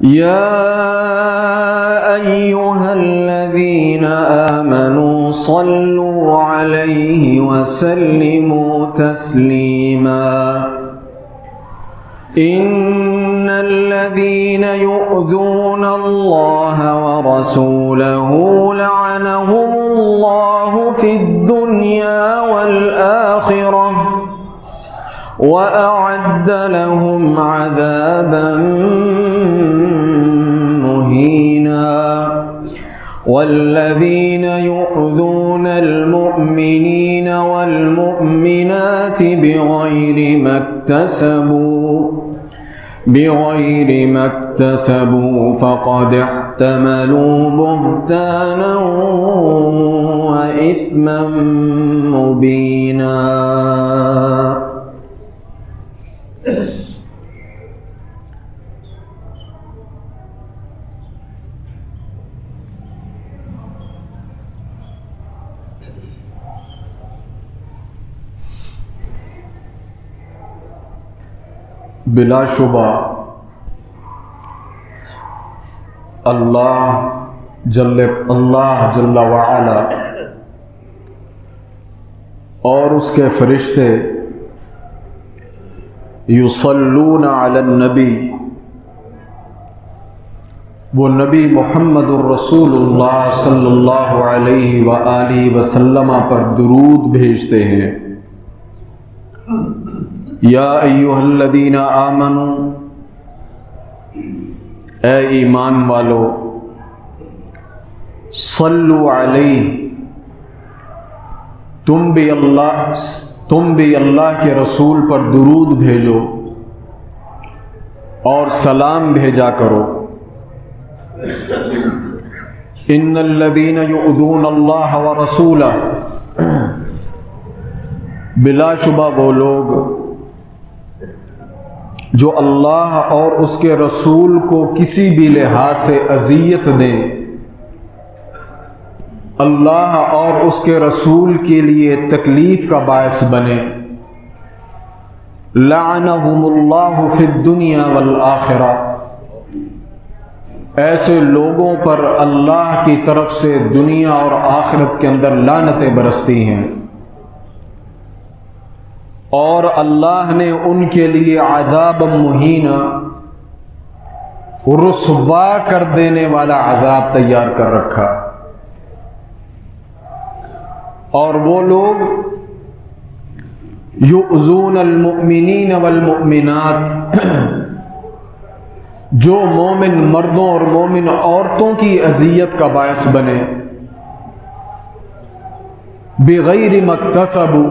يا أيها الذين آمنوا صلوا عليه وسلموا تسليما إن الذين يؤذون الله ورسوله لعنهم الله في الدنيا والآخرة وأعد لهم عذابا مهينا والذين يؤذون المؤمنين والمؤمنات بغير ما اكتسبوا فقد احتملوا بهتانا وإثما مبينا. بلا شبہ اللہ جل وعلا اور اس کے فرشتے یصلون علی النبی، وہ نبی محمد الرسول اللہ صلی اللہ علیہ وآلہ وسلم پر درود بھیجتے ہیں۔ یا ایھا الذین آمنوا، اے ایمان والو، صلو علیہ، تم بھی اللہ کے رسول پر درود بھیجو اور سلام بھیجا کرو۔ ان الذین یؤذون اللہ ورسولہ، بلا شبہ وہ لوگ جو اللہ اور اس کے رسول کو کسی بھی لحاظ سے اذیت دیں، اللہ اور اس کے رسول کے لیے تکلیف کا باعث بنے، لعنہم اللہ فی الدنیا والآخرہ، ایسے لوگوں پر اللہ کی طرف سے دنیا اور آخرت کے اندر لعنتیں برستی ہیں، اور اللہ نے ان کے لیے عذاب مہینہ، رسوا کر دینے والا عذاب تیار کر رکھا۔ اور وہ لوگ یؤذون المؤمنین والمؤمنات، جو مومن مردوں اور مومن عورتوں کی اذیت کا باعث بنے، بغیر ما اکتسبوا،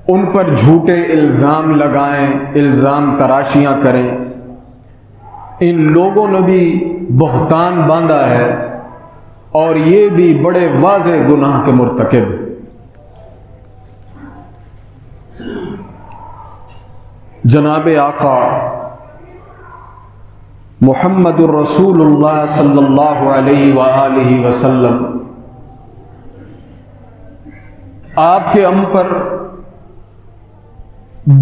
ان پر جھوٹے الزام لگائیں، الزام تراشیاں کریں، ان لوگوں نے بھی بہتان باندھا ہے اور یہ بھی بڑے واضح گناہ کے مرتکب۔ جناب آقا محمد الرسول اللہ صلی اللہ علیہ وآلہ وسلم، آپ کے ہم پر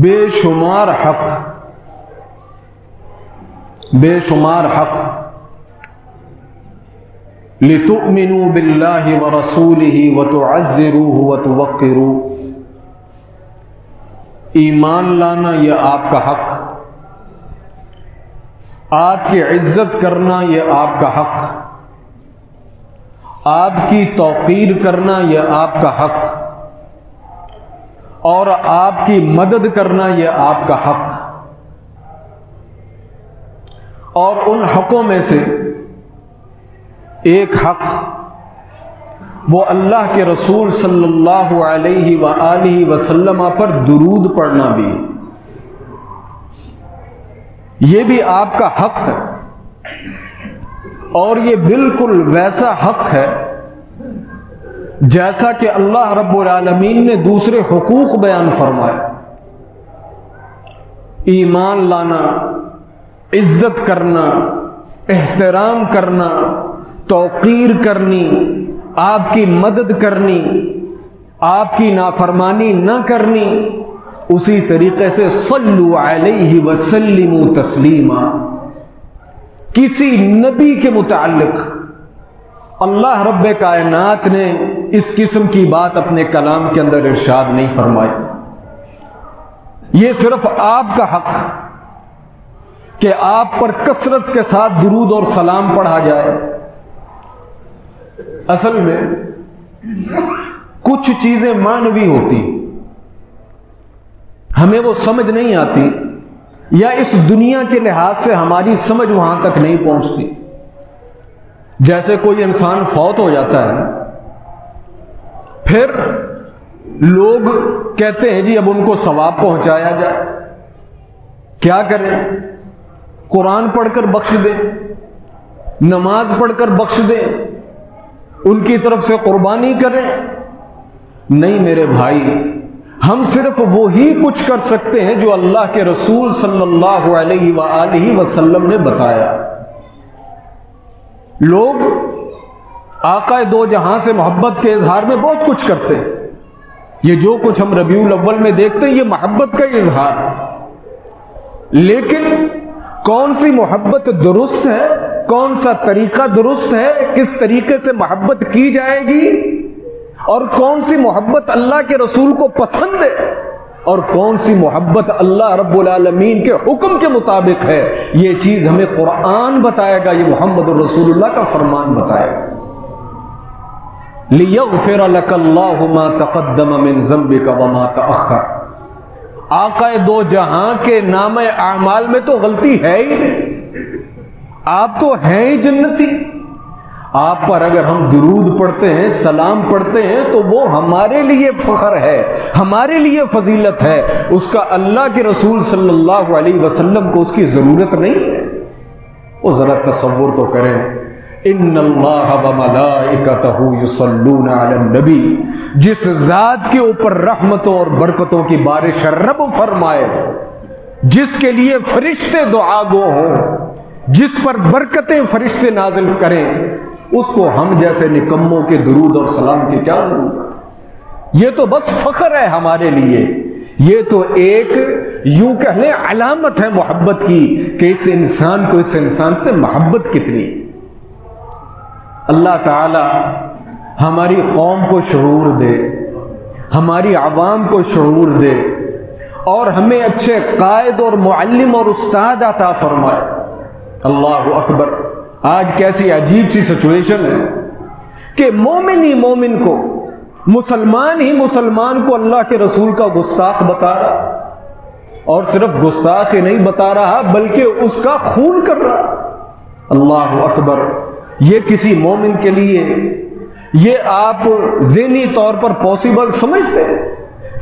بے شمار حق لتؤمنوا باللہ ورسولہ وتعزروہ وتوقروہ، ایمان لانا یہ آپ کا حق، آپ کی عزت کرنا یہ آپ کا حق، آپ کی توقیر کرنا یہ آپ کا حق، اور آپ کی مدد کرنا یہ آپ کا حق۔ اور ان حقوں میں سے ایک حق وہ اللہ کے رسول صلی اللہ علیہ وآلہ وسلم پر درود پڑھنا بھی، یہ بھی آپ کا حق ہے، اور یہ بالکل ویسا حق ہے جیسا کہ اللہ رب العالمین نے دوسرے حقوق بیان فرمائے، ایمان لانا، عزت کرنا، احترام کرنا، توقیر کرنی، آپ کی مدد کرنی، آپ کی نافرمانی نہ کرنی، اسی طریقے سے صلو علیہ وسلموا تسلیما، کسی نبی کے متعلق اللہ رب کائنات نے اس قسم کی بات اپنے کلام کے اندر ارشاد نہیں فرمائی۔ یہ صرف آپ کا حق کہ آپ پر کثرت کے ساتھ درود اور سلام پڑھا جائے۔ اصل میں کچھ چیزیں معنوی ہوتی، ہمیں وہ سمجھ نہیں آتی، یا اس دنیا کے لحاظ سے ہماری سمجھ وہاں تک نہیں پہنچتی۔ جیسے کوئی انسان فوت ہو جاتا ہے، پھر لوگ کہتے ہیں جی اب ان کو ثواب پہنچایا جائے، کیا کریں؟ قرآن پڑھ کر بخش دیں، نماز پڑھ کر بخش دیں، ان کی طرف سے قربانی کریں؟ نہیں میرے بھائی، ہم صرف وہی کچھ کر سکتے ہیں جو اللہ کے رسول صلی اللہ علیہ وآلہ وسلم نے بتایا۔ لوگ آقا دو جہاں سے محبت کے اظہار میں بہت کچھ کرتے ہیں، یہ جو کچھ ہم ربیع الاول میں دیکھتے ہیں یہ محبت کا اظہار ہے، لیکن کون سی محبت درست ہے، کون سا طریقہ درست ہے، کس طریقے سے محبت کی جائے گی، اور کون سی محبت اللہ کے رسول کو پسند ہے، اور کون سی محبت اللہ رب العالمین کے حکم کے مطابق ہے، یہ چیز ہمیں قرآن بتائے گا، یہ محمد رسول اللہ کا فرمان بتائے گا۔ لِيَغْفِرَ لَكَ اللَّهُ مَا تَقَدَّمَ مِن ذَنبِكَ وَمَا تَأَخَّرَ۔ آقا دو جہاں کے نام اعمال میں تو غلطی ہے ہی نہیں، آپ تو ہیں ہی جنتی، آپ پر اگر ہم درود پڑھتے ہیں، سلام پڑھتے ہیں تو وہ ہمارے لیے فخر ہے، ہمارے لیے فضیلت ہے، اس کا اللہ کے رسول صلی اللہ علیہ وسلم کو اس کی ضرورت نہیں ہے۔ وہ ذرا تصور تو کریں، ان اللہ وملائکتہ یصلون علی النبی، جس ذات کے اوپر رحمتوں اور برکتوں کی بارش رب فرمائے، جس کے لیے فرشتے دعا گو ہوں، جس پر برکتیں فرشتے نازل کریں، اس کو ہم جیسے نکموں کے درود اور سلام کی کیا ضرورت؟ یہ تو بس فخر ہے ہمارے لیے، یہ تو ایک یوں کہہ لیں علامت ہے محبت کی کہ اس انسان کو اس انسان سے محبت کتنی۔ اللہ تعالی ہماری قوم کو شعور دے، ہماری عوام کو شعور دے، اور ہمیں اچھے قائد اور معلم اور استاد عطا فرمائے۔ اللہ اکبر، آج کیسی عجیب سی سچویشن ہے کہ مومن ہی مومن کو، مسلمان ہی مسلمان کو اللہ کے رسول کا گستاخ بتا رہا، اور صرف گستاخ ہی نہیں بتا رہا بلکہ اس کا خون کر رہا۔ اللہ اکبر، یہ کسی مومن کے لیے، یہ آپ ذہنی طور پر پاسبل سمجھتے ہیں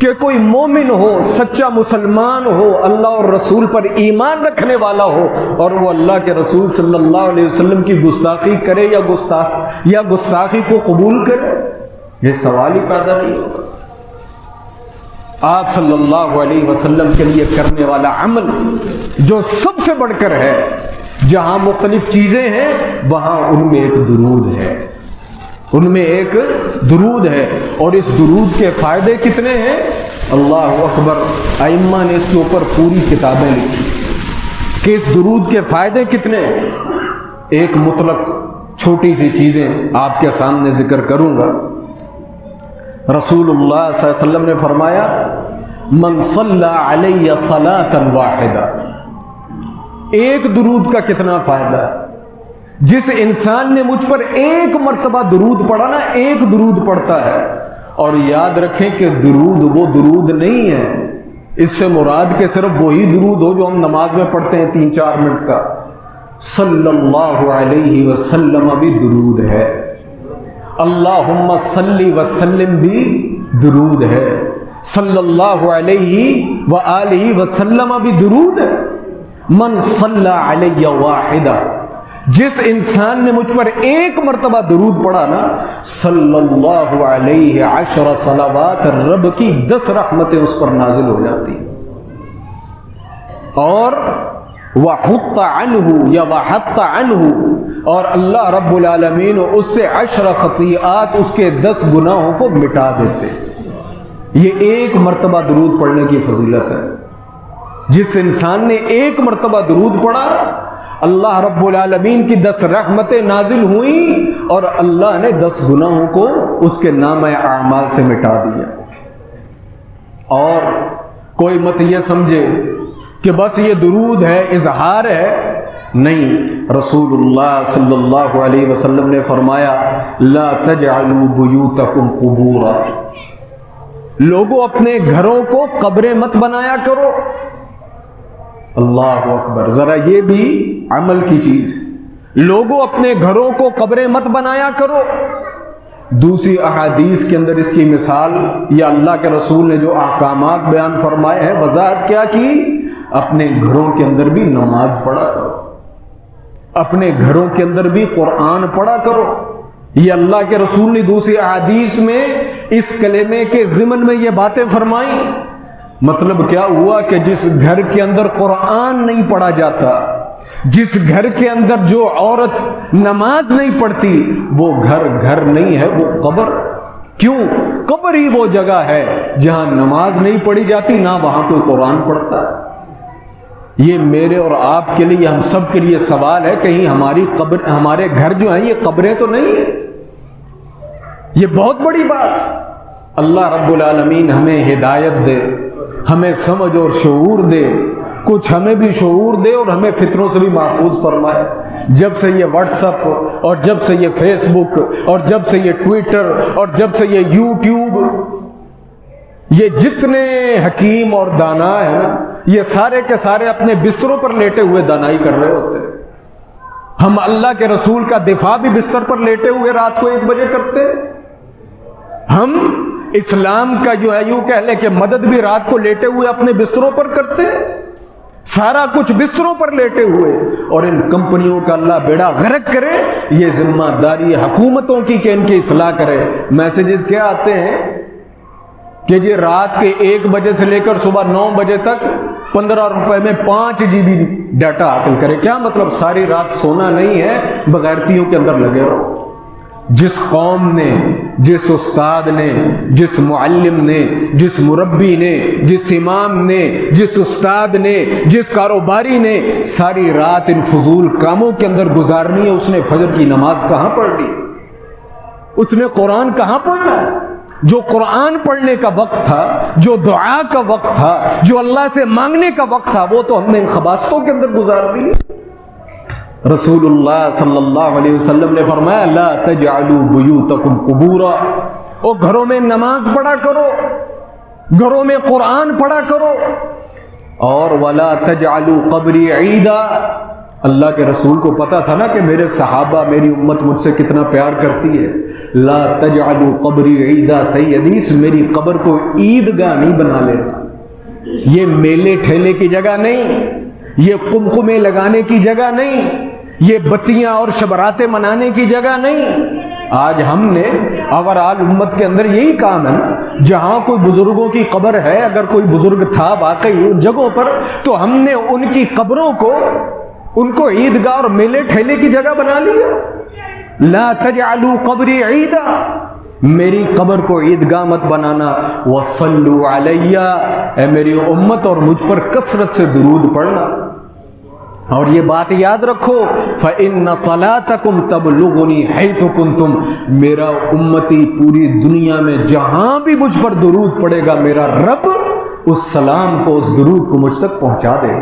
کہ کوئی مومن ہو، سچا مسلمان ہو، اللہ اور رسول پر ایمان رکھنے والا ہو، اور وہ اللہ کے رسول صلی اللہ علیہ وسلم کی گستاخی کرے یا گستاخی کو قبول کرے؟ یہ سوال ہی پیدا نہیں ہوگا۔ آپ صلی اللہ علیہ وسلم کے لیے کرنے والا عمل جو سب سے بڑھ کر ہے، جہاں مختلف چیزیں ہیں وہاں ان میں ایک درود ہے، ان میں ایک درود ہے، اور اس درود کے فائدے کتنے ہیں؟ اللہ اکبر، ائمہ نے اس کے اوپر پوری کتابیں لکھی کہ اس درود کے فائدے کتنے ہیں۔ ایک مطلق چھوٹی سی چیزیں آپ کے سامنے ذکر کروں گا۔ رسول اللہ صلی اللہ علیہ وسلم نے فرمایا، من صلی علی صلاۃ واحدہ، ایک درود کا کتنا فائدہ ہے؟ جس انسان نے مجھ پر ایک مرتبہ درود پڑھا نا، ایک درود پڑھتا ہے، اور یاد رکھیں کہ درود وہ درود نہیں ہے، اس سے مراد کہ صرف وہی درود ہو جو ہم نماز میں پڑھتے ہیں 3-4 منٹ کا، صلی اللہ علیہ وسلم بھی درود ہے، اللہم صلی وسلم بھی درود ہے، صلی اللہ علیہ وآلہ وسلم بھی درود ہے۔ من صلی علی واحدہ، جس انسان نے مجھ پر ایک مرتبہ درود پڑھا نا، صلی اللہ علیہ 10 صلوات، رب کی 10 رحمتیں اس پر نازل ہو جاتی، اور وحط عنہ یا وحط عنہ، اور اللہ رب العالمین اس سے 10 خطیئات، اس کے 10 گناہوں کو مٹا دیتے۔ یہ ایک مرتبہ درود پڑھنے کی فضیلت ہے۔ جس انسان نے ایک مرتبہ درود پڑھا اللہ رب العالمین کی 10 رحمتیں نازل ہوئیں اور اللہ نے 10 گناہوں کو اس کے نامہ اعمال سے مٹا دیا. اور کوئی مت یہ سمجھے کہ بس یہ درود ہے، اظہار ہے. نہیں، رسول اللہ صلی اللہ علیہ وسلم نے فرمایا لا تجعلوا بیوتکم قبورا، لوگوں اپنے گھروں کو قبریں مت بنایا کرو. اللہ اکبر، ذرا یہ بھی عمل کی چیز. لوگوں اپنے گھروں کو قبریں مت بنایا کرو. دوسری احادیث کے اندر اس کی مثال یا اللہ کے رسول نے جو احکامات بیان فرمائے ہیں، وضاحت کیا کی؟ اپنے گھروں کے اندر بھی نماز پڑھا کرو، اپنے گھروں کے اندر بھی قرآن پڑھا کرو. یہ اللہ کے رسول نے دوسری احادیث میں اس کلمے کے ضمن میں یہ باتیں فرمائیں. مطلب کیا ہوا کہ جس گھر کے اندر قرآن نہیں پڑھا جاتا، جس گھر کے اندر جو عورت نماز نہیں پڑھتی، وہ گھر نہیں ہے، وہ قبر. کیوں؟ قبر ہی وہ جگہ ہے جہاں نماز نہیں پڑھی جاتی، نہ وہاں کوئی قرآن پڑھتا. یہ میرے اور آپ کے لیے، ہم سب کے لیے سوال ہے، کہیں ہمارے گھر جو ہیں یہ قبریں تو نہیں ہیں؟ یہ بہت بڑی بات. اللہ رب العالمین ہمیں ہدایت دے، ہمیں سمجھ اور شعور دے، کچھ ہمیں بھی شعور دے اور ہمیں فتنوں سے بھی محفوظ فرمائے. جب سے یہ واٹس ایپ اور جب سے یہ فیس بک اور جب سے یہ ٹویٹر اور جب سے یہ یوٹیوب، یہ جتنے حکیم اور دانا ہیں نا، یہ سارے کے سارے اپنے بستروں پر لیٹے ہوئے دانائی کر رہے ہوتے ہیں. ہم اللہ کے رسول کا دفاع بھی بستر پر لیٹے ہوئے رات کو 1 بجے کرتے. ہم اسلام کا جو ہے یوں کہہ لیں کہ مدد بھی رات کو لیٹے ہوئے اپنے بستروں پر کرتے. سارا کچھ بستروں پر لیٹے ہوئے. اور ان کمپنیوں کا اللہ بیڑا غرق کرے. یہ ذمہ داری حکومتوں کی کہ ان کی اصلاح کرے. میسیجز کیا آتے ہیں کہ جی رات کے 1 بجے سے لے کر صبح 9 بجے تک 15 روپے میں 5 GB ڈیٹا حاصل کرے. کیا مطلب؟ ساری رات سونا نہیں ہے، بغیرتیوں کے اندر لگے رہو. جس قوم نے، جس استاد نے، جس معلم نے، جس مربی نے، جس امام نے، جس استاد نے، جس کاروباری نے ساری رات ان فضول کاموں کے اندر گزارنی ہے، اس نے فجر کی نماز کہاں پڑھ لی؟ اس نے قرآن کہاں پڑھنا ہے؟ جو قرآن پڑھنے کا وقت تھا، جو دعا کا وقت تھا، جو اللہ سے مانگنے کا وقت تھا، وہ تو ہم نے ان خباستوں کے اندر گزار دی. رسول اللہ صلی اللہ علیہ وسلم نے فرمایا لا تجعلوا بیوتکم قبورا، او گھروں میں نماز پڑھا کرو، گھروں میں قرآن پڑھا کرو. اور ولا تجعلوا قبری عیدا، اللہ کے رسول کو پتا تھا نا کہ میرے صحابہ، میری امت مجھ سے کتنا پیار کرتی ہے. لا تجعلوا قبری عیدا، صحیح حدیث، میری قبر کو عیدگاہ نہیں بنا لینا. یہ میلے ٹھیلے کی جگہ نہیں، یہ قمقمے لگانے کی جگہ نہیں، یہ بتیاں اور شبراتیں منانے کی جگہ نہیں. آج ہم نے اوورال امت کے اندر یہی کام ہے نا، جہاں کوئی بزرگوں کی قبر ہے، اگر کوئی بزرگ تھا واقعی ان جگہوں پر، تو ہم نے ان کی قبروں کو، ان کو عیدگاہ اور میلے ٹھیلے کی جگہ بنا لیا. لا تجعلوا قبری عیدا، میری قبر کو عیدگاہ مت بنانا. وصلوا علی، اے میری امت اور مجھ پر کثرت سے درود پڑھنا. اور یہ بات یاد رکھو فإن صلاتکم تبلغنی حیث کنتم، میرا امتی پوری دنیا میں جہاں بھی مجھ پر درود پڑے گا، میرا رب اس سلام کو، اس درود کو مجھ تک پہنچا دے.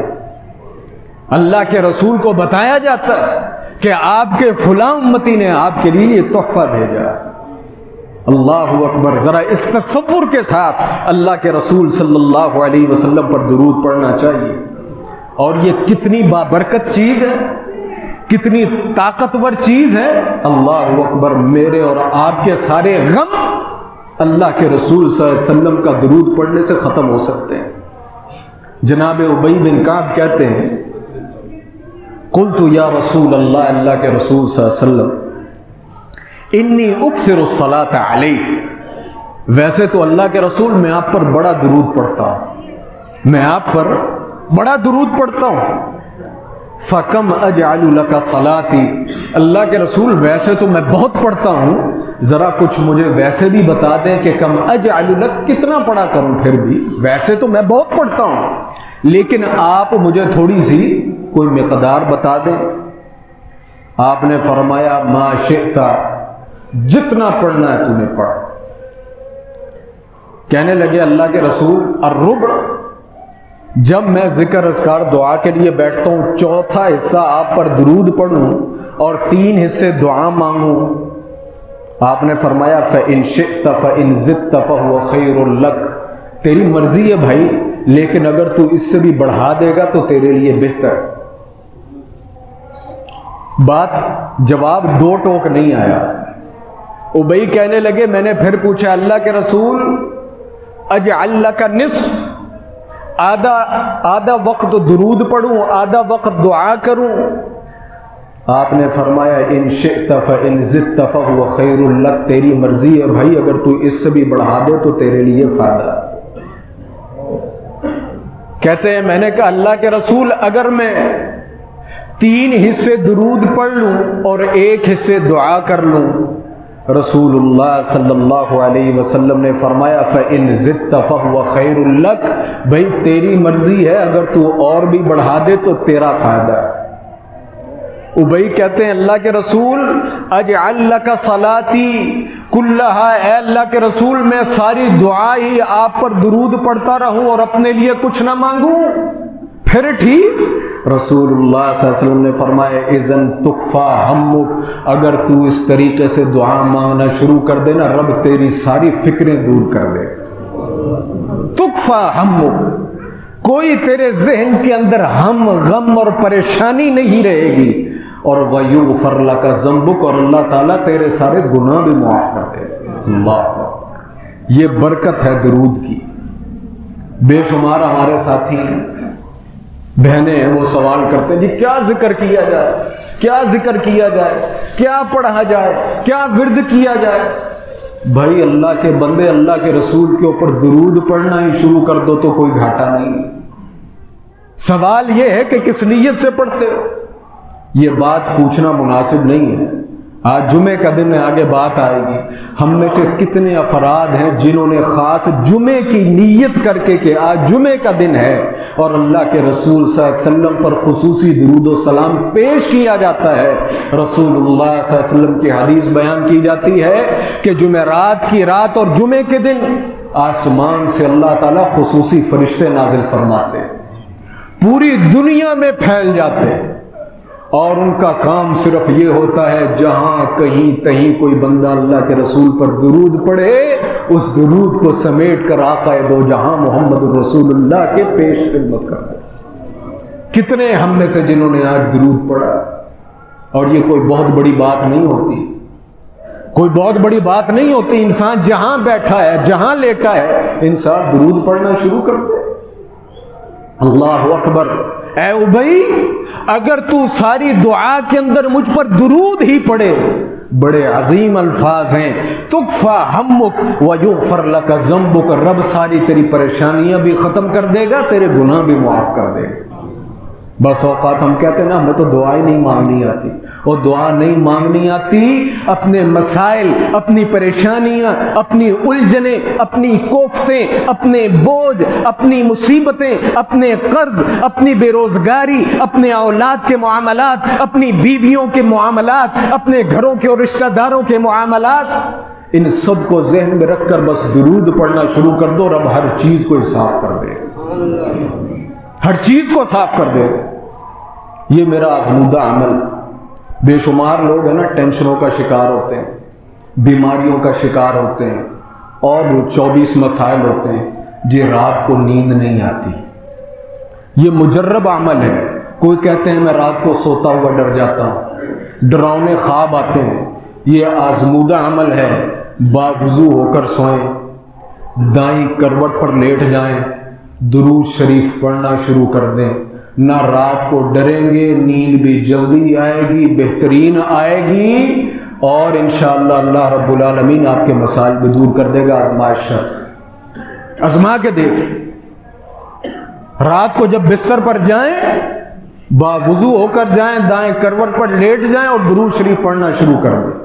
اللہ کے رسول کو بتایا جاتا ہے کہ آپ کے فلاں امتی نے آپ کے لیے یہ تحفہ بھیجا. اللہ اکبر. ذرا اس تصور کے ساتھ اللہ کے رسول صلی اللہ علیہ وسلم پر درود پڑھنا چاہیے. اور یہ کتنی بابرکت چیز ہے، کتنی طاقتور چیز ہے. اللہ اکبر. میرے اور آپ کے سارے غم اللہ کے رسول صلی اللہ علیہ وسلم کا درود پڑھنے سے ختم ہو سکتے ہیں. جناب ابی بن کعب کہتے ہیں قلت یا رسول اللہ، اللہ کے رسول صلی اللہ علیہ وسلم، انی اکثر الصلاۃ علیک، ویسے تو اللہ کے رسول میں آپ پر بڑا درود پڑھتا ہوں، میں آپ پر بڑا درود پڑھتا ہوں. فکم اجعل لک صلاتی، اللہ کے رسول ویسے تو میں بہت پڑھتا ہوں، ذرا کچھ مجھے ویسے بھی بتا دیں کہ کم اجعل لک کتنا پڑھا کروں. پھر بھی ویسے تو میں بہت پڑھتا ہوں، لیکن آپ مجھے تھوڑی سی کوئی مقدار بتا دیں۔ آپ نے فرمایا ما شئتا، جتنا پڑھنا ہے تو نے پڑھ۔ کہنے لگے اللہ کے رسول الربع، جب میں ذکر اذکار دعا کے لیے بیٹھتا ہوں چوتھا حصہ آپ پر درود پڑھوں اور 3 حصے دعا مانگوں۔ آپ نے فرمایا فَإِن شِئْتَ فَإِن زِدْتَ فَهُوَ خَيْرٌ لَكَ، تیری مرضی ہے بھائی، لیکن اگر تو اس سے بھی بڑھا دے گا تو تیرے لیے بہتر۔ بات جواب 2 ٹوک نہیں آیا۔ ابئی کہنے لگے میں نے پھر پوچھا اللہ کے رسول اجعل لک نصف، آدھا وقت درود پڑھوں آدھا وقت دعا کروں؟ آپ نے فرمایا ان شئت فإن زدت فهو خیر لک، تیری مرضی ہے بھائی، اگر تو اس سے بھی بڑھا دے تو تیرے لیے فائدہ۔ کہتے ہیں میں نے کہا اللہ کے رسول اگر میں 3 حصے درود پڑھ لوں اور 1 حصے دعا کر لوں؟ رسول اللہ صلی اللہ علیہ وسلم نے فرمایا فإن زدت فهو خیر لک، بھائی تیری مرضی ہے، اگر تو اور بھی بڑھا دے تو تیرا فائدہ ہے۔ ابئی کہتے ہیں اللہ کے رسول اجعل لک صلاتی کلہا، اے اللہ کے رسول میں ساری دعا ہی آپ پر درود پڑھتا رہوں اور اپنے لیے کچھ نہ مانگوں؟ پھر ٹھیک۔ رسول اللہ صلی اللہ علیہ وسلم نے فرمایا اذن تکفا ہمک، اگر تو اس طریقے سے دعا مانگنا شروع کر دے نا رب تیری ساری فکریں دور کر دے۔ تکفا ہمک، کوئی تیرے ذہن کے اندر ہم غم اور پریشانی نہیں رہے گی، اور وَيُغْفَرْ لَكَ ذَنْبُكَ، اور اللہ تعالیٰ تیرے سارے گناہ بھی معاف کر دے۔ اللہ، یہ برکت ہے درود کی۔ بے شمار ہمارے ساتھی بہنیں ہیں وہ سوال کرتے ہیں جی کیا ذکر کیا جائے، کیا ذکر کیا جائے، کیا پڑھا جائے، کیا ورد کیا جائے؟ بھائی اللہ کے بندے اللہ کے رسول کے اوپر درود پڑھنا ہی شروع کر دو تو کوئی گھاٹا نہیں۔ سوال یہ ہے کہ کس نیت سے پڑھتے ہو؟ یہ بات پوچھنا مناسب نہیں ہے۔ آج جمعے کا دن ہے، آگے بات آئے گی۔ ہم میں سے کتنے افراد ہیں جنہوں نے خاص جمعے کی نیت کر کے کہ آج جمعے کا دن ہے اور اللہ کے رسول صلی اللہ علیہ وسلم پر خصوصی درود و سلام پیش کیا جاتا ہے۔ رسول اللہ صلی اللہ علیہ وسلم کی حدیث بیان کی جاتی ہے کہ جمعرات کی رات اور جمعے کے دن آسمان سے اللہ تعالیٰ خصوصی فرشتے نازل فرماتے، پوری دنیا میں پھیل جاتے، اور ان کا کام صرف یہ ہوتا ہے جہاں کہیں تہیں کوئی بندہ اللہ کے رسول پر درود پڑھے اس درود کو سمیٹ کر آقا دو جہاں محمد رسول اللہ کے پیش خدمت کر دے۔ کتنے ہم میں سے جنہوں نے آج درود پڑھا، اور یہ کوئی بہت بڑی بات نہیں ہوتی، کوئی بہت بڑی بات نہیں ہوتی۔ انسان جہاں بیٹھا ہے، جہاں لیٹا ہے، انسان درود پڑھنا شروع کر دے۔ اللہ اکبر۔ اے ابئی، اگر تو ساری دعا کے اندر مجھ پر درود ہی پڑھے، بڑے عظیم الفاظ ہیں، تکفا ہمک ویغفر لک ذنبک، رب ساری تیری پریشانیاں بھی ختم کر دے گا، تیرے گناہ بھی معاف کر دے گا۔ بس اوقات ہم کہتے ہیں نا ہمیں تو دعا ہی نہیں مانگنی آتی، اور دعا نہیں مانگنی آتی، اپنے مسائل، اپنی پریشانیاں، اپنی الجھنیں، اپنی کوفتیں، اپنے بوجھ، اپنی مصیبتیں، اپنے قرض، اپنی بے روزگاری، اپنے اولاد کے معاملات، اپنی بیویوں کے معاملات، اپنے گھروں کے اور رشتہ داروں کے معاملات، ان سب کو ذہن میں رکھ کر بس درود پڑھنا شروع کر دو، رب ہر چیز کو صاف کر دے، ہر چیز کو صاف کر دے۔ یہ میرا آزمودہ عمل۔ بے شمار لوگ ہیں نا ٹینشنوں کا شکار ہوتے ہیں، بیماریوں کا شکار ہوتے ہیں، اور 24 مسائل ہوتے ہیں، جی رات کو نیند نہیں آتی۔ یہ مجرب عمل ہے۔ کوئی کہتے ہیں میں رات کو سوتا ہوا ڈر جاتا ہوں، ڈراؤنے خواب آتے ہیں۔ یہ آزمودہ عمل ہے۔ باوضو ہو کر سوئیں، دائیں کروٹ پر لیٹ جائیں، درود شریف پڑھنا شروع کر دیں، نہ رات کو ڈریں گے، نیند بھی جلدی آئے گی، بہترین آئے گی، اور انشاءاللہ اللہ رب العالمین آپ کے مسائل بھی دور کر دے گا۔ آزمائش شرط، آزما کے دیکھ۔ رات کو جب بستر پر جائیں، باوضو ہو کر جائیں، دائیں کروٹ پر لیٹ جائیں اور درود شریف پڑھنا شروع کر دیں۔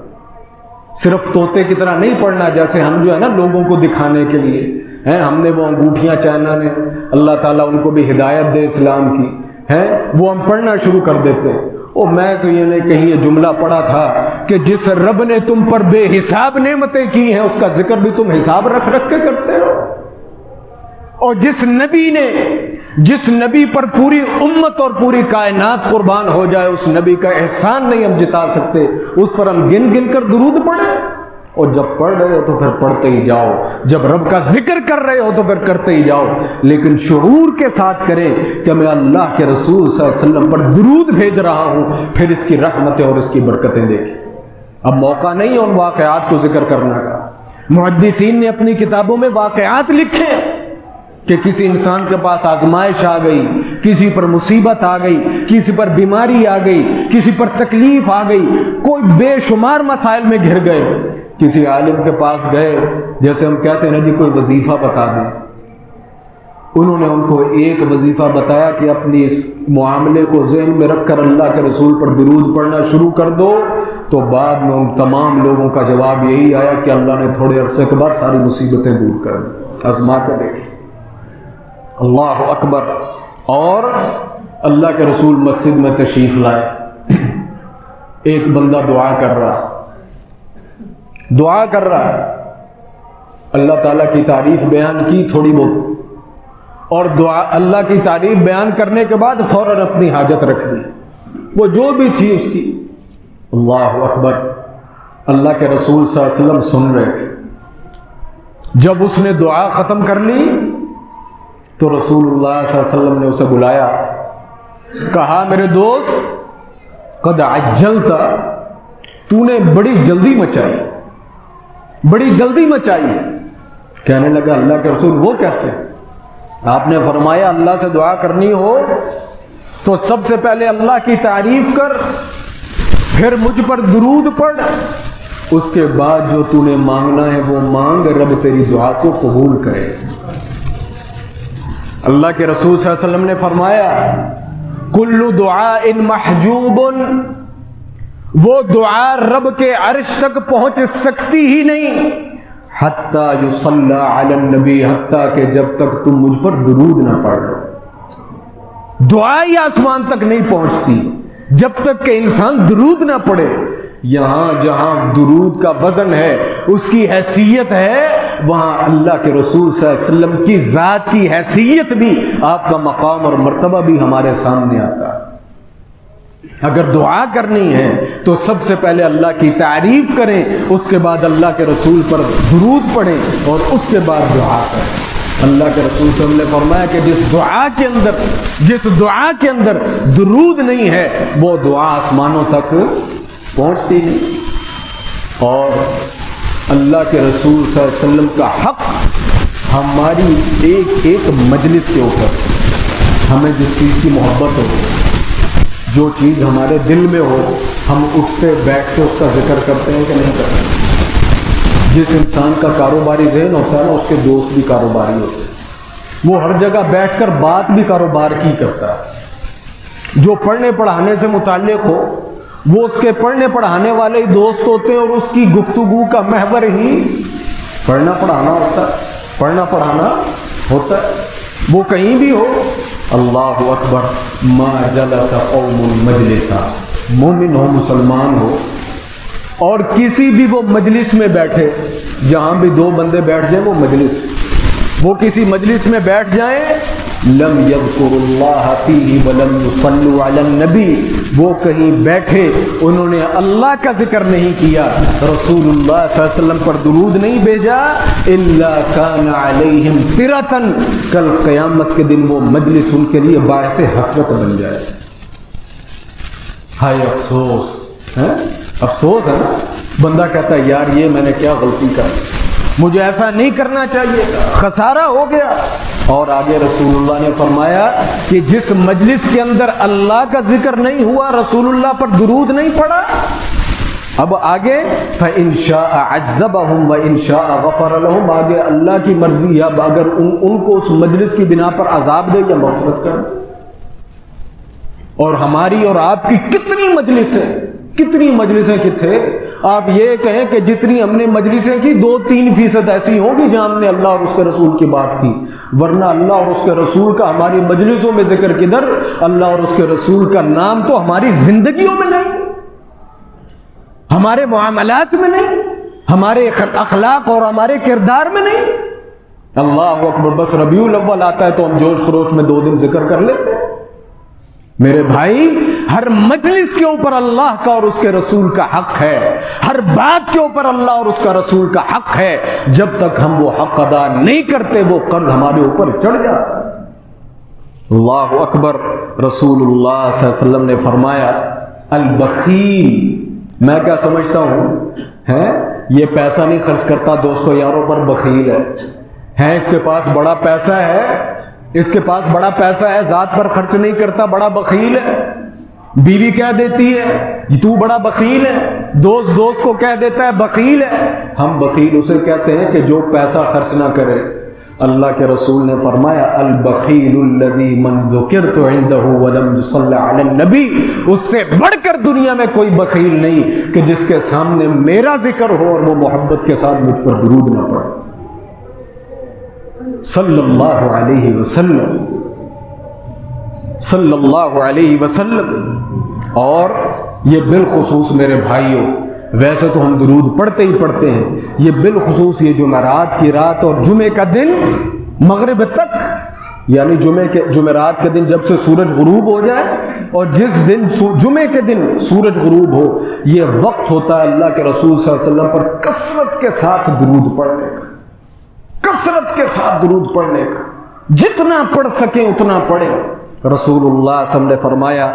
صرف طوطے کی طرح نہیں پڑھنا جیسے ہم جو ہے نا لوگوں کو دکھانے کے لیے، ہیں، ہم نے وہ انگوٹھیاں چاہنا نے، اللہ تعالیٰ ان کو بھی ہدایت دے اسلام کی، ہیں وہ ہم پڑھنا شروع کر دیتے ہیں۔ میں تو یہ کہیں یہ جملہ پڑھا تھا کہ جس رب نے تم پر بے حساب نعمتیں کی ہیں اس کا ذکر بھی تم حساب رکھ رکھ کے کرتے ہو، اور جس نبی پر پوری امت اور پوری کائنات قربان ہو جائے اس نبی کا احسان نہیں ہم جتا سکتے، اس پر ہم گن گن کر درود پڑھیں، اور جب پڑھ رہے ہو تو پھر پڑھتے ہی جاؤ، جب رب کا ذکر کر رہے ہو تو پھر کرتے ہی جاؤ، لیکن شعور کے ساتھ کریں کہ میں اللہ کے رسول صلی اللہ علیہ وسلم پر درود بھیج رہا ہوں، پھر اس کی رحمتیں اور اس کی برکتیں دیکھیں۔ اب موقع نہیں ہے ان واقعات کو ذکر کرنے کا، محدثین نے اپنی کتابوں میں واقعات لکھے کہ کسی انسان کے پاس آزمائش آ گئی، کسی پر مصیبت آ گئی، کسی پر بیماری آ گئی، کسی پر تکلیف آ گئی، کوئی بے شمار مسائل میں گھر گئے، کسی عالم کے پاس گئے، جیسے ہم کہتے ہیں نا جی کوئی وظیفہ بتا دیں، انہوں نے ان کو ایک وظیفہ بتایا کہ اپنی اس معاملے کو ذہن میں رکھ کر اللہ کے رسول پر درود پڑھنا شروع کر دو، تو بعد میں ان تمام لوگوں کا جواب یہی آیا کہ اللہ نے تھوڑے عرصے کے بعد ساری مصیبتیں دور کر دی۔ آزما کر دیکھیں، اللہ اکبر۔ اور اللہ کے رسول مسجد میں تشریف لائے، ایک بندہ دعا کر رہا اللہ تعالیٰ کی تعریف بیان کی تھوڑی بہت، اور دعا اللہ کی تعریف بیان کرنے کے بعد فوراً اپنی حاجت رکھ دی، وہ جو بھی تھی اس کی۔ اللہ اکبر، اللہ کے رسول صلی اللہ علیہ وسلم سن رہے تھے۔ جب اس نے دعا ختم کر لی تو رسول اللہ صلی اللہ علیہ وسلم نے اسے بلایا، کہا میرے دوست قد عجلت، تو نے بڑی جلدی مچائی۔ کہنے لگا اللہ کے رسول وہ کیسے؟ آپ نے فرمایا اللہ سے دعا کرنی ہو تو سب سے پہلے اللہ کی تعریف کر، پھر مجھ پر درود پڑھ، اس کے بعد جو تو نے مانگنا ہے وہ مانگ، رب تیری دعا کو قبول کرے۔ اللہ کے رسول صلی اللہ علیہ وسلم نے فرمایا کل دعاء محجوب، وہ دعا رب کے عرش تک پہنچ سکتی ہی نہیں، حتیٰ یصلی علی النبی، حتیٰ کہ جب تک تم مجھ پر درود نہ پڑھ لو۔ دعا ہی آسمان تک نہیں پہنچتی جب تک کہ انسان درود نہ پڑھے۔ یہاں جہاں درود کا وزن ہے، اس کی حیثیت ہے، وہاں اللہ کے رسول صلی اللہ علیہ وسلم کی ذات کی حیثیت بھی، آپ کا مقام اور مرتبہ بھی ہمارے سامنے آتا ہے۔ اگر دعا کرنی ہے تو سب سے پہلے اللہ کی تعریف کریں، اس کے بعد اللہ کے رسول پر درود پڑھیں، اور اس کے بعد دعا کریں۔ اللہ کے رسول صلی اللہ علیہ وسلم نے فرمایا کہ جس دعا کے اندر درود نہیں ہے وہ دعا آسمانوں تک پہنچتی نہیں۔ اور اللہ کے رسول صلی اللہ علیہ وسلم کا حق ہماری ایک مجلس کے اوپر، ہمیں جس چیز کی محبت ہو، جو چیز ہمارے دل میں ہو، ہم اٹھتے بیٹھتے اس کا ذکر کرتے ہیں کہ نہیں کرتے؟ جس انسان کا کاروباری ذہن ہوتا ہے نا، اس کے دوست بھی کاروباری ہوتے ہیں، وہ ہر جگہ بیٹھ کر بات بھی کاروبار کی کرتا ہے۔ جو پڑھنے پڑھانے سے متعلق ہو وہ اس کے پڑھنے پڑھانے والے ہی دوست ہوتے ہیں، اور اس کی گفتگو کا محور ہی پڑھنا پڑھانا ہوتا ہے، وہ کہیں بھی ہو۔ اللہ اکبر، ما جلس قوم مجلسا، مومن ہو مسلمان ہو اور کسی بھی وہ مجلس میں بیٹھے، جہاں بھی دو بندے بیٹھ جائیں وہ کسی مجلس میں بیٹھ جائیں، لم یذکر اللہ فیہ ولم یصلوا علی النبی، وہ کہیں بیٹھے انہوں نے اللہ کا ذکر نہیں کیا، رسول اللہ صلی اللہ علیہ وسلم پر درود نہیں بھیجا، الا کان علیہم فرۃ، کل قیامت کے دن وہ مجلس ان کے لیے باعث حسرت بن جائے۔ ہائے افسوس ہے نا، بندہ کہتا ہے یار یہ میں نے کیا غلطی کر، مجھے ایسا نہیں کرنا چاہیے، خسارہ ہو گیا۔ اور آگے رسول اللہ نے فرمایا کہ جس مجلس کے اندر اللہ کا ذکر نہیں ہوا، رسول اللہ پر درود نہیں پڑا، اب آگے فَإِن شَاءَ عَذَّبَهُمْ وَإِن شَاءَ غَفَرَ لَهُمْ، آگے اللہ کی مرضی، یا اگر ان کو اس مجلس کی بنا پر عذاب دے یا مغفرت کر۔ اور ہماری اور آپ کی کتنی مجلسیں کتھے آپ یہ کہیں کہ جتنی ہم نے مجلسیں کی 2-3% ایسی ہوں گی جہاں ہم نے اللہ اور اس کے رسول کی بات کی، ورنہ اللہ اور اس کے رسول کا ہماری مجلسوں میں ذکر کدھر، اللہ اور اس کے رسول کا نام تو ہماری زندگیوں میں نہیں، ہمارے معاملات میں نہیں، ہمارے اخلاق اور ہمارے کردار میں نہیں۔ اللہ اکبر، بس ربیع الاول آتا ہے تو ہم جوش خروش میں 2 دن ذکر کر لیتے ہیں۔ میرے بھائی، ہر مجلس کے اوپر اللہ کا اور اس کے رسول کا حق ہے، ہر بات کے اوپر اللہ اور اس کا رسول کا حق ہے۔ جب تک ہم وہ حق ادا نہیں کرتے وہ قرض ہمارے اوپر چڑھ جاتا ہے۔ اللہ اکبر۔ رسول اللہ صلی اللہ علیہ وسلم نے فرمایا البخیل، میں کیا سمجھتا ہوں یہ پیسہ نہیں خرچ کرتا دوستو یاروں پر، بخیل ہے، اس کے پاس بڑا پیسہ ہے، اس کے پاس بڑا پیسہ ہے، ذات پر خرچ نہیں کرتا، بڑا بخیل ہے۔ بیوی کہہ دیتی ہے تو بڑا بخیل ہے، دوست کو کہہ دیتا ہے بخیل ہے۔ ہم بخیل اسے کہتے ہیں کہ جو پیسہ خرچ نہ کرے۔ اللہ کے رسول نے فرمایا البخیل الذی من ذکرت عنده ولم يصلی علی النبی، اس سے بڑھ کر دنیا میں کوئی بخیل نہیں کہ جس کے سامنے میرا ذکر ہو اور وہ محبت کے ساتھ مجھ پر درود نہ پڑھے صلی اللہ علیہ وسلم، صلی اللہ علیہ وسلم۔ اور یہ بالخصوص میرے بھائیوں، ویسے تو ہم درود پڑھتے ہی پڑھتے ہیں، یہ بالخصوص یہ جمعرات کی رات اور جمعے کا دن مغرب تک، یعنی جمعرات کے دن جب سے سورج غروب ہو جائے اور جس دن جمعے کے دن سورج غروب ہو، یہ وقت ہوتا ہے اللہ کے رسول صلی اللہ علیہ وسلم پر کثرت کے ساتھ درود پڑھنے کا، کثرت کے ساتھ درود پڑھنے کا، جتنا پڑھ سکیں اتنا پڑھیں۔ رسول اللہ صلی اللہ علیہ وسلم نے فرمایا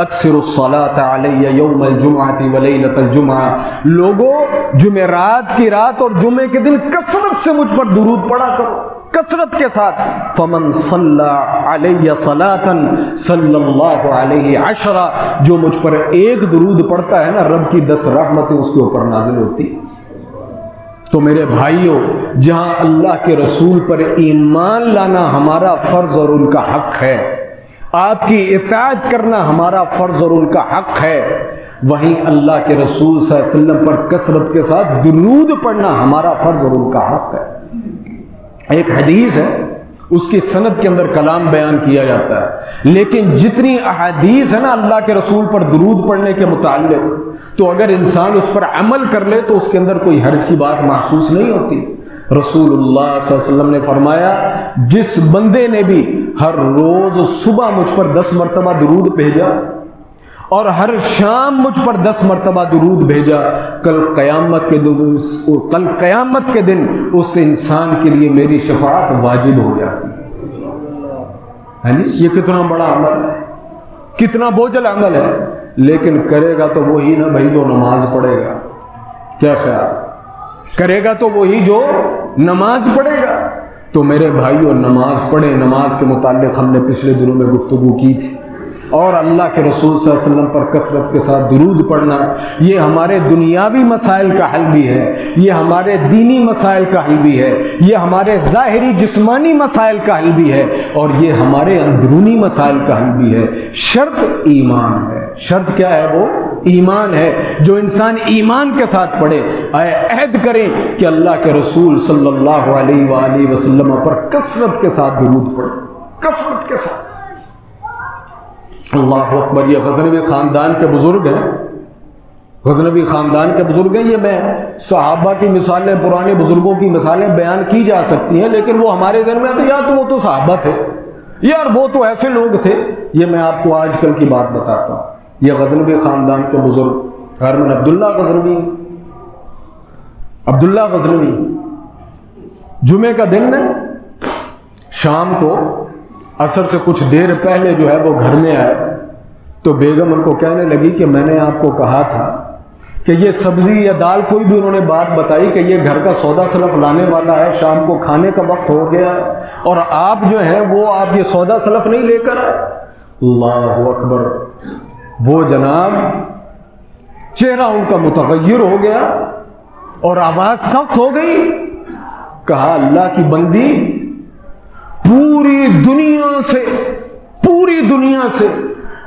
اکثر الصلاۃ علی یوم الجمعۃ ولیلۃ الجمعہ، لوگوں جمعرات کی رات اور جمعے کے دن کثرت سے مجھ پر درود پڑھا کرو، کثرت کے ساتھ۔ فمن صلی علی صلاۃ صلی اللہ علیہ عشرہ، جو مجھ پر ایک درود پڑھتا ہے نا، رب کی 10 رحمتیں اس کے اوپر نازل ہوتی۔ تو میرے بھائیوں، جہاں اللہ کے رسول پر ایمان لانا ہمارا فرض اور ان کا حق ہے، آپ کی اطاعت کرنا ہمارا فرض اور ان کا حق ہے، وہیں اللہ کے رسول صلی اللہ علیہ وسلم پر کثرت کے ساتھ درود پڑھنا ہمارا فرض اور ان کا حق ہے۔ ایک حدیث ہے، اس کی سند کے اندر کلام بیان کیا جاتا ہے، لیکن جتنی احادیث ہے نا اللہ کے رسول پر درود پڑھنے کے متعلق، تو اگر انسان اس پر عمل کر لے تو اس کے اندر کوئی حرج کی بات محسوس نہیں ہوتی۔ رسول اللہ صلی اللہ علیہ وسلم نے فرمایا جس بندے نے بھی ہر روز صبح مجھ پر 10 مرتبہ درود بھیجا اور ہر شام مجھ پر 10 مرتبہ درود بھیجا، کل قیامت کے دن اس انسان کے لیے میری شفاعت واجب ہو جاتی ہے۔ یہ کتنا بڑا عمل ہے، کتنا بوجھل عمل ہے، لیکن کرے گا تو وہی نہ بھائی جو نماز پڑھے گا۔ کیا خیال؟ کرے گا تو وہی جو نماز پڑھے گا۔ تو میرے بھائیو، نماز پڑھیں۔ نماز کے متعلق ہم نے پچھلے دنوں میں گفتگو کی تھی، اور اللہ کے رسول صلی اللہ علیہ وسلم پر کثرت کے ساتھ درود پڑھنا یہ ہمارے دنیاوی مسائل کا حل بھی ہے، یہ ہمارے دینی مسائل کا حل بھی ہے، یہ ہمارے ظاہری جسمانی مسائل کا حل بھی ہے، اور یہ ہمارے اندرونی مسائل کا حل بھی ہے۔ شرط ایمان ہے۔ شرط کیا ہے؟ وہ ایمان ہے۔ جو انسان ایمان کے ساتھ پڑھے، عہد کریں کہ اللہ کے رسول صلی اللہ علیہ وآلہ وسلم پر کثرت کے ساتھ درود پڑھے، کثرت کے ساتھ۔ اللہ اکبر۔ یہ غزنوی خاندان کے بزرگ ہیں، غزنوی خاندان کے بزرگ ہیں۔ یہ میں صحابہ کی مثالیں، پرانے بزرگوں کی مثالیں بیان کی جا سکتی ہیں، لیکن وہ ہمارے ذہن میں آتے، یار تو وہ تو صحابہ تھے، یار وہ تو ایسے لوگ تھے۔ یہ میں آپ کو آج کل کی بات بتاتا ہوں۔ یہ غزنوی خاندان کے بزرگ ہرمن عبداللہ غزنوی، عبداللہ غزنوی جمعے کا دن ہے، شام کو عصر سے کچھ دیر پہلے جو ہے وہ گھر میں آئے تو بیگم ان کو کہنے لگی کہ میں نے آپ کو کہا تھا کہ یہ سبزی یا دال، کوئی بھی انہوں نے بات بتائی کہ یہ گھر کا سودا سلف لانے والا ہے، شام کو کھانے کا وقت ہو گیا اور آپ جو ہیں وہ آپ یہ سودا سلف نہیں لے کر آئے۔ اللہ اکبر۔ وہ جناب چہرہ ان کا متغیر ہو گیا اور آواز سخت ہو گئی۔ کہا اللہ کی بندی، پوری دنیا سے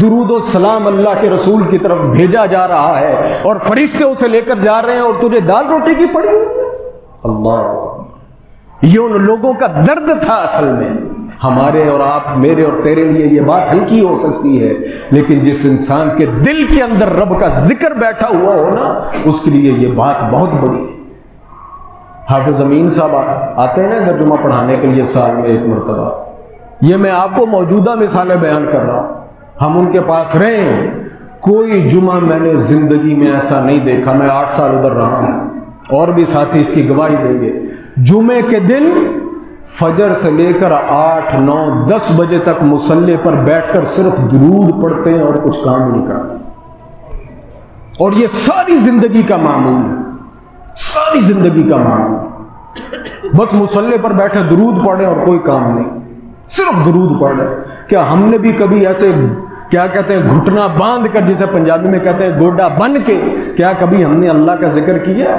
درود و سلام اللہ کے رسول کی طرف بھیجا جا رہا ہے اور فرشتے اسے لے کر جا رہے ہیں اور تجھے دال روٹی کی پڑی ہوئی ہے۔ اللہ، یہ ان لوگوں کا درد تھا اصل میں۔ ہمارے اور آپ، میرے اور تیرے لیے یہ بات ہلکی ہو سکتی ہے، لیکن جس انسان کے دل کے اندر رب کا ذکر بیٹھا ہوا ہو نا، اس کے لیے یہ بات بہت بڑی ہے۔ حافظ امین صاحب آتے ہیں نا ادھر جمعہ پڑھانے کے لیے سال میں ایک مرتبہ، یہ میں آپ کو موجودہ مثالیں بیان کر رہا ہوں، ہم ان کے پاس رہے ہیں۔ کوئی جمعہ میں نے زندگی میں ایسا نہیں دیکھا، میں 8 سال ادھر رہا ہوں، اور بھی ساتھی اس کی گواہی دیں گے، جمعے کے دن فجر سے لے کر 8، 9، 10 بجے تک مصلی پر بیٹھ کر صرف درود پڑھتے ہیں اور کچھ کام نہیں کرتے، اور یہ ساری زندگی کا معمول ہے، ساری زندگی کا معمول، بس مصلی پر بیٹھے درود پڑھیں اور کوئی کام نہیں، صرف درود پڑھ رہے۔ کیا ہم نے بھی کبھی ایسے کیا کہتے ہیں گھٹنا باندھ کر، جسے پنجابی میں کہتے ہیں گوڈا بن کے، کیا کبھی ہم نے اللہ کا ذکر کیا؟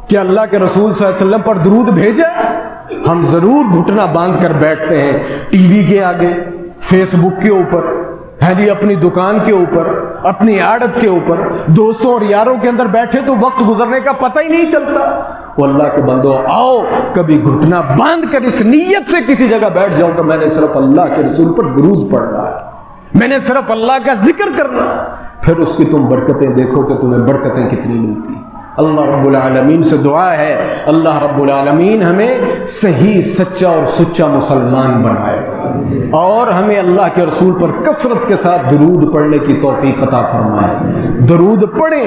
کیا اللہ کے رسول صلی اللہ علیہ وسلم پر درود بھیجا؟ ہم ضرور گھٹنا باندھ کر بیٹھتے ہیں، ٹی وی کے آگے، فیس بک کے اوپر، ہے جی اپنی دکان کے اوپر، اپنی عادت کے اوپر، دوستوں اور یاروں کے اندر بیٹھے تو وقت گزرنے کا پتہ ہی نہیں چلتا۔ وہ اللہ کے بندو، آؤ کبھی گھٹنا باندھ کر اس نیت سے کسی جگہ بیٹھ جاؤ کہ میں نے صرف اللہ کے رسول پر درود پڑھنا ہے، میں نے صرف اللہ کا ذکر کرنا، پھر اس کی تم برکتیں دیکھو کہ تمہیں برکتیں کتنی ملتی۔ اللہ رب العالمین سے دعا ہے، اللہ رب العالمین ہمیں صحیح سچا اور سچا مسلمان بنائے اور ہمیں اللہ کے رسول پر کثرت کے ساتھ درود پڑھنے کی توفیق عطا فرمائے۔ درود پڑھیں،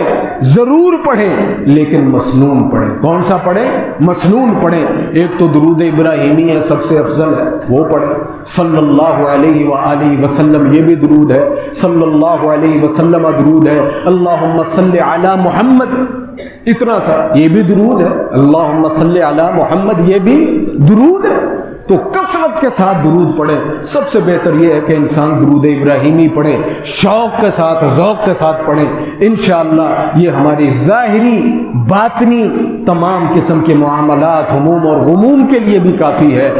ضرور پڑھیں، لیکن مسنون پڑھیں۔ کون سا پڑھیں؟ مسنون پڑھیں۔ ایک تو درود ابراہیمی ہے، سب سے افضل ہے، وہ پڑھیں، صلی اللہ علیہ وآلہ وسلم، یہ بھی درود ہے، صلی اللہ علیہ وسلم درود ہے، اللہم صلی علی محمد، اتنا سا یہ بھی درود ہے، اللہم صلی علی محمد، یہ بھی درود ہے۔ تو کثرت کے ساتھ درود پڑھیں۔ سب سے بہتر یہ ہے کہ انسان درود ابراہیمی پڑھے، شوق کے ساتھ، ذوق کے ساتھ پڑھیں، انشاءاللہ یہ ہماری ظاہری باطنی تمام قسم کے معاملات، ہموم اور غموم کے لیے بھی کافی ہے۔